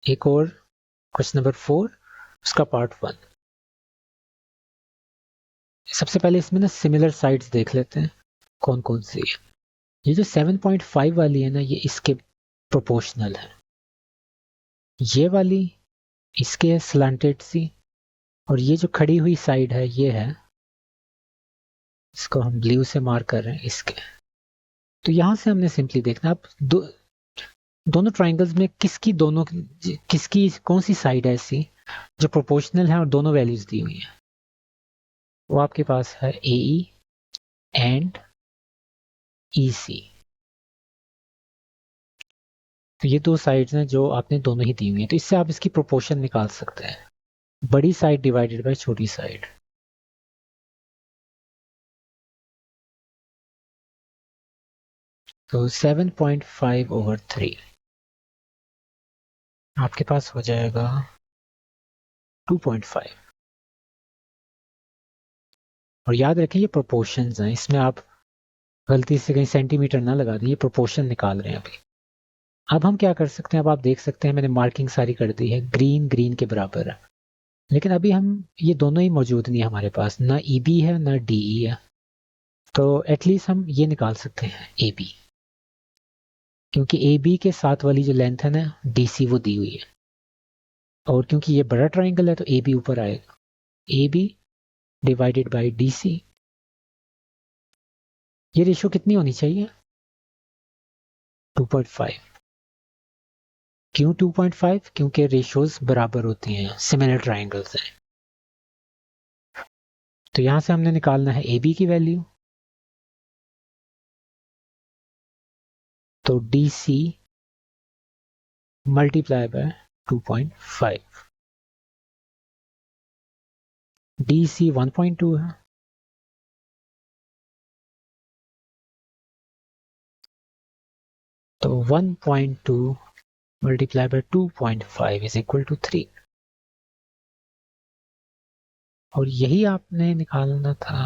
एक और question number 4, उसका पार्ट 1। सबसे पहले इसमें ना सिमिलर साइड्स देख लेते हैं कौन कौन सी है। ये जो 7.5 वाली है ना, ये इसके प्रोपोर्शनल है। ये वाली इसके है स्लांटेड सी, और ये जो खड़ी हुई साइड है ये है, इसको हम ब्लू से मार्क कर रहे हैं इसके। तो यहां से हमने सिंपली देखना अब दोनों ट्राइंगल्स में किसकी कौन सी साइड है ऐसी जो प्रोपोर्शनल है और दोनों वैल्यूज दी हुई है। वो आपके पास है AE एंड EC। तो ये दो साइड्स हैं जो आपने दोनों ही दी हुई हैं, तो इससे आप इसकी प्रोपोर्शन निकाल सकते हैं, बड़ी साइड डिवाइडेड बाय छोटी साइड। तो 7.5/3 आपके पास हो जाएगा 2.5। और याद रखें ये प्रोपोर्शंस हैं, इसमें आप गलती से कहीं सेंटीमीटर ना लगा दें, ये प्रोपोर्शन निकाल रहे हैं अभी। अब हम क्या कर सकते हैं, अब आप देख सकते हैं मैंने मार्किंग सारी कर दी है, ग्रीन ग्रीन के बराबर है। लेकिन अभी हम ये दोनों ही मौजूद नहीं है हमारे पास, ना EB है ना DE है। तो एटलीस्ट हम ये निकाल सकते हैं AB, क्योंकि AB के साथ वाली जो लेंथ है ना DC वो दी हुई है, और क्योंकि ये बड़ा ट्राइंगल है तो AB ऊपर आएगा। AB divided by DC। ये रेशियो कितनी होनी चाहिए? 2.5। क्यों 2.5? क्योंकि रेशियोज बराबर होती हैं, सिमिलर ट्राइंगल्स हैं। तो यहां से हमने निकालना है AB की वैल्यू। तो DC मल्टीप्लाई बाय 2.5। DC 1.2 है, तो 1.2 multiply by 2.5 is equal to 3। और यही आपने निकालना था,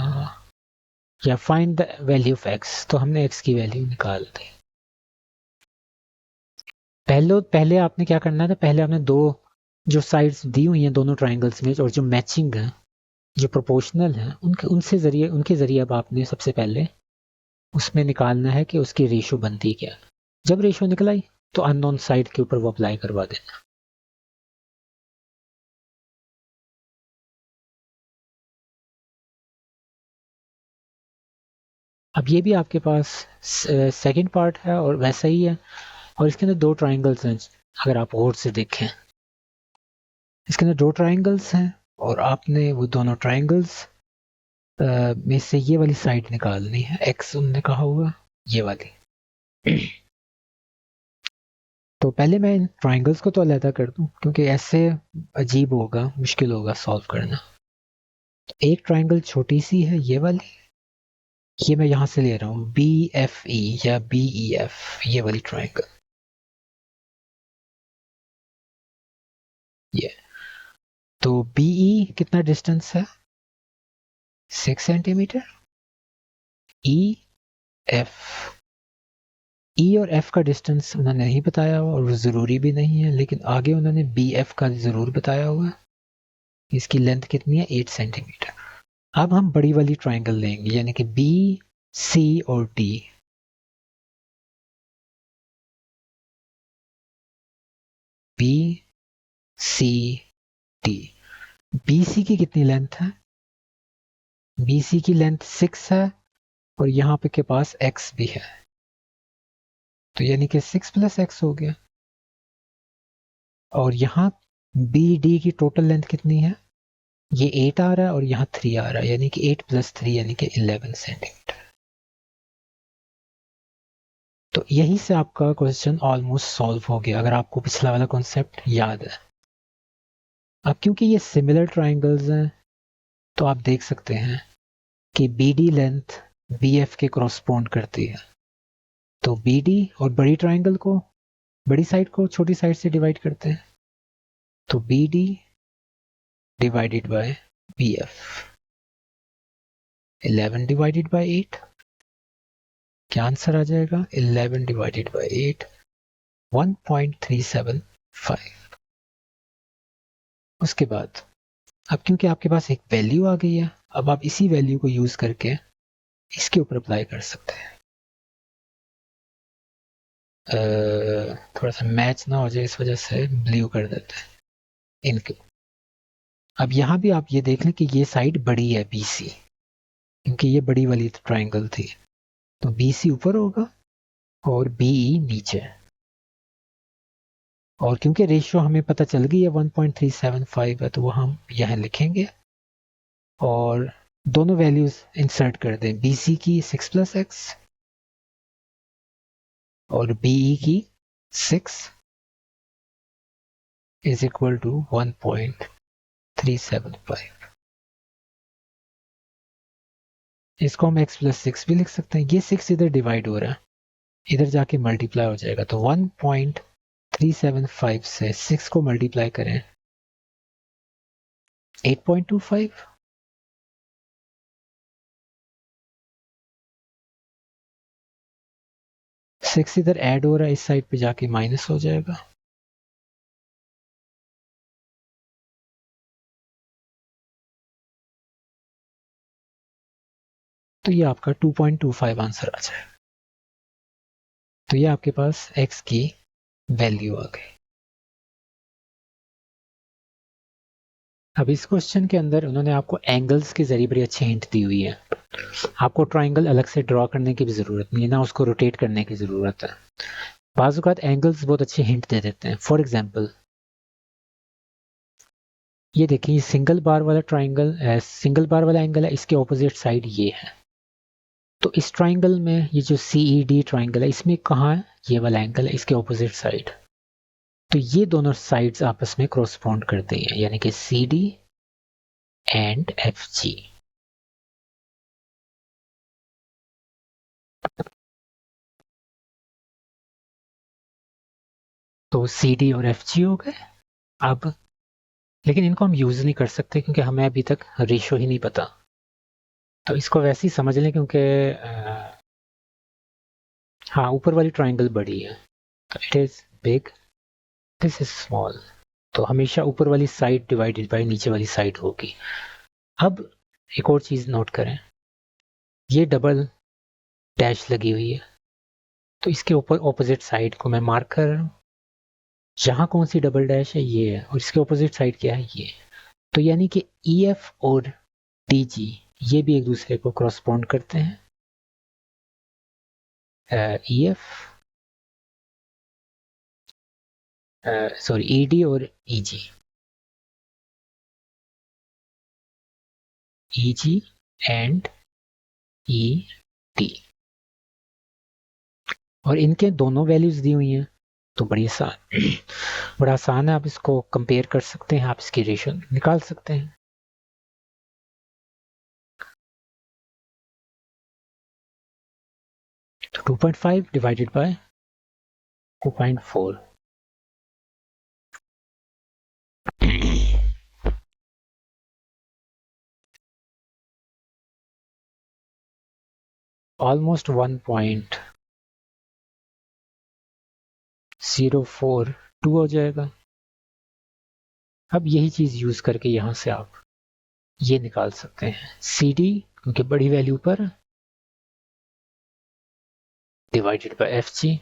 या find the value of x। तो हमने x की वैल्यू निकाल दी। पहले आपने क्या करना था, पहले आपने दो जो साइड्स दी हुई हैं दोनों ट्राइंगल्स में और जो मैचिंग है, जो प्रोपोर्शनल है, उनके जरिए अब आपने सबसे पहले उसमें निकालना है कि उसकी रेशो बनती क्या। जब रेशो निकल आई तो अननोन साइड के ऊपर वो अप्लाई करवा देना। अब ये भी आपके पास सेकंड पार्ट है और वैसा ही है, और इसके अंदर दो ट्राइंगल्स हैं। अगर आप और से देखें, इसके अंदर दो ट्राइंगल्स हैं और आपने वो दोनों ट्राइंगल्स में से ये वाली साइड निकालनी है, एक्स उनने कहा हुआ ये वाली। तो पहले मैं इन ट्राइंगल्स को तो अलहदा कर दूं, क्योंकि ऐसे अजीब होगा, मुश्किल होगा सॉल्व करना। एक ट्राइंगल छोटी सी है ये वाली, ये मैं यहां से ले रहा हूं BFE या BEF, ये वाली ट्राइंगल ये। तो BE कितना डिस्टेंस है? 6 सेंटीमीटर। EF, E और F का डिस्टेंस उन्होंने नहीं बताया हुआ और ज़रूरी भी नहीं है, लेकिन आगे उन्होंने BF का ज़रूर बताया हुआ है। इसकी लेंथ कितनी है? 8 सेंटीमीटर। अब हम बड़ी वाली ट्राइंगल लेंगे, यानी कि B, C और D। B, C, D। BC की कितनी लेंथ है? BC की लेंथ 6 है, और यहाँ पे के पास X भी है, तो यानी कि 6 + X हो गया। और यहाँ BD की टोटल लेंथ कितनी है? ये 8 आ रहा है और यहाँ 3 आ रहा है, यानी कि 8 + 3 यानी कि 11 सेंटीमीटर। तो यहीं से आपका क्वेश्चन ऑलमोस्ट सॉल्व हो गया, अगर आपको पिछला वाला कॉन्सेप्ट याद है। अब क्योंकि ये सिमिलर ट्राइंगल्स हैं, तो आप देख सकते हैं कि BD लेंथ BF के कॉरस्पॉन्ड करती है। तो BD और बड़ी साइड को छोटी साइड से डिवाइड करते हैं, तो BD divided by BF। 11 divided by 8, क्या आंसर आ जाएगा? 11 डिवाइडेड बाय 8, 1.375। उसके बाद अब क्योंकि आपके पास एक वैल्यू आ गई है, अब आप इसी वैल्यू को यूज करके इसके ऊपर अप्लाई कर सकते हैं। थोड़ा सा मैच ना हो जाए इस वजह से ब्लू कर देते हैं इनके। अब यहाँ भी आप ये देख लें कि ये साइड बड़ी है BC, क्योंकि ये बड़ी वाली ट्राइंगल थी, तो BC ऊपर होगा और BE नीचे। और क्योंकि रेशियो हमें पता चल गई है 1.375 है, तो वो हम यहाँ लिखेंगे और दोनों वैल्यूज इंसर्ट कर दें, BC की 6+x और BE की 6 इज इक्वल टू 1.375। इसको हम x+6 भी लिख सकते हैं। ये 6 इधर डिवाइड हो रहा है, इधर जाके मल्टीप्लाई हो जाएगा, तो 1.375 से 6 को मल्टीप्लाई करें 8.25। 6 इधर ऐड हो रहा है, इस साइड पे जाके माइनस हो जाएगा। तो ये आपका 2.25 आंसर आ जाएगा। तो ये आपके पास x की वैल्यू आ गई। अब इस क्वेश्चन के अंदर उन्होंने आपको एंगल्स के जरिए बड़ी अच्छी हिंट दी हुई है। आपको ट्राइंगल अलग से ड्रॉ करने की भी जरूरत नहीं है, ना उसको रोटेट करने की जरूरत है। बाज़ औक़ात एंगल्स बहुत अच्छी हिंट दे देते हैं। फॉर एग्जांपल ये देखिए, ये सिंगल बार वाला ट्राइंगल, सिंगल बार वाला एंगल है, इसके ऑपोजिट साइड ये है। तो इस ट्राइंगल में ये जो CED ट्राइंगल है, इसमें कहाँ है, ये वाला एंगल है, इसके ऑपोजिट साइड। तो ये दोनों साइड्स आपस में क्रॉसपॉन्ड करते हैं, यानी कि CD एंड FG। तो CD और FG हो गए। अब लेकिन इनको हम यूज नहीं कर सकते क्योंकि हमें अभी तक रेशो ही नहीं पता। तो इसको वैसे ही समझ लें, क्योंकि हाँ, ऊपर वाली ट्राइंगल बड़ी है, तो it is big, this is small. तो हमेशा ऊपर वाली साइड डिवाइडेड बाय नीचे वाली साइड होगी। अब एक और चीज नोट करें, ये डबल डैश लगी हुई है, तो इसके ऊपर ऑपोजिट साइड को मैं मार्क कर रहा हूँ। जहां कौन सी डबल डैश है, ये है, और इसके ऑपोजिट साइड क्या है, ये। तो यानी कि EF और DG ये भी एक दूसरे को क्रॉसपॉन्ड करते हैं। EF सॉरी ED और EG, EG एंड ED, और इनके दोनों वैल्यूज दी हुई हैं। तो बड़ी आसान बड़ा आसान है, आप इसको कंपेयर कर सकते हैं, आप इसकी रेशियो निकाल सकते हैं। तो 2.5 डिवाइडेड बाय 2.4, ऑलमोस्ट 1.042 हो जाएगा। अब यही चीज यूज करके यहां से आप ये निकाल सकते हैं, CD क्योंकि बड़ी वैल्यू पर divided by FG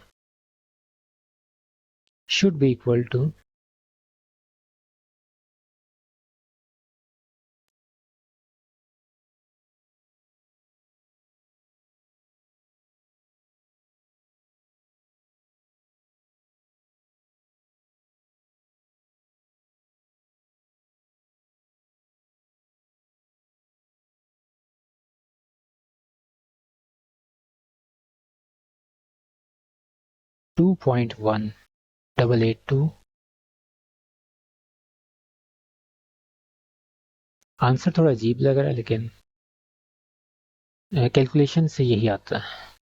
should be equal to 2.1882। Answer थोड़ा अजीब लग रहा है, लेकिन कैलकुलेशन से यही आता है।